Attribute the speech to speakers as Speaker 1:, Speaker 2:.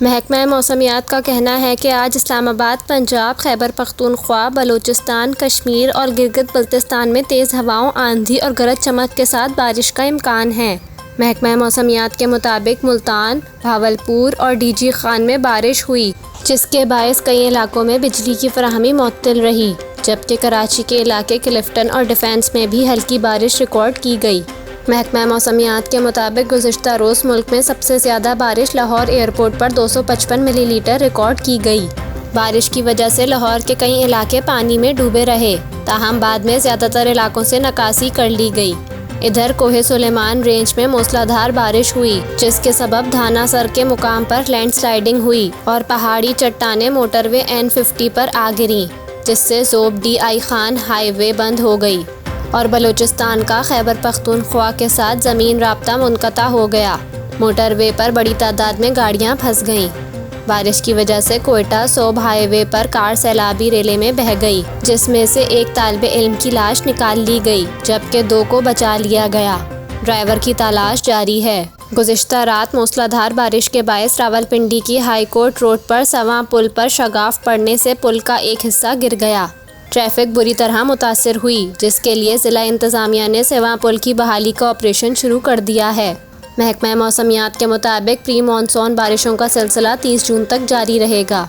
Speaker 1: محکمہ موسمیات کا کہنا ہے کہ آج اسلام آباد، پنجاب، خیبر پختونخوا، بلوچستان، کشمیر اور گلگت بلتستان میں تیز ہواؤں، آندھی اور گرج چمک کے ساتھ بارش کا امکان ہے۔ محکمہ موسمیات کے مطابق ملتان، بھاولپور اور ڈی جی خان میں بارش ہوئی، جس کے باعث کئی علاقوں میں بجلی کی فراہمی معطل رہی، جبکہ کراچی کے علاقے کلفٹن اور ڈیفنس میں بھی ہلکی بارش ریکارڈ کی گئی۔ محکمہ موسمیات کے مطابق گزشتہ روز ملک میں سب سے زیادہ بارش لاہور ایئرپورٹ پر 255 ملی لیٹر ریکارڈ کی گئی۔ بارش کی وجہ سے لاہور کے کئی علاقے پانی میں ڈوبے رہے، تاہم بعد میں زیادہ تر علاقوں سے نکاسی کر لی گئی۔ ادھر کوہ سلیمان رینج میں موسلادھار بارش ہوئی، جس کے سبب دھانا سر کے مقام پر لینڈ سلائیڈنگ ہوئی اور پہاڑی چٹانیں موٹر وے N50 پر آ گریں، جس سے ذوب ڈی آئی خان ہائی وے بند ہو گئی اور بلوچستان کا خیبر پختونخوا کے ساتھ زمین رابطہ منقطع ہو گیا۔ موٹر وے پر بڑی تعداد میں گاڑیاں پھنس گئیں۔ بارش کی وجہ سے کوئٹہ صوب ہائی وے پر کار سیلابی ریلے میں بہہ گئی، جس میں سے ایک طالب علم کی لاش نکال لی گئی، جبکہ 2 کو بچا لیا گیا۔ ڈرائیور کی تلاش جاری ہے۔ گزشتہ رات موسلادھار بارش کے باعث راولپنڈی کی ہائی کورٹ روڈ پر سواں پل پر شگاف پڑنے سے پل کا ایک حصہ گر گیا۔ ٹریفک بری طرح متاثر ہوئی، جس کے لیے ضلع انتظامیہ نے سواں پل کی بحالی کا آپریشن شروع کر دیا ہے۔ محکمہ موسمیات کے مطابق پری مانسون بارشوں کا سلسلہ 30 جون تک جاری رہے گا۔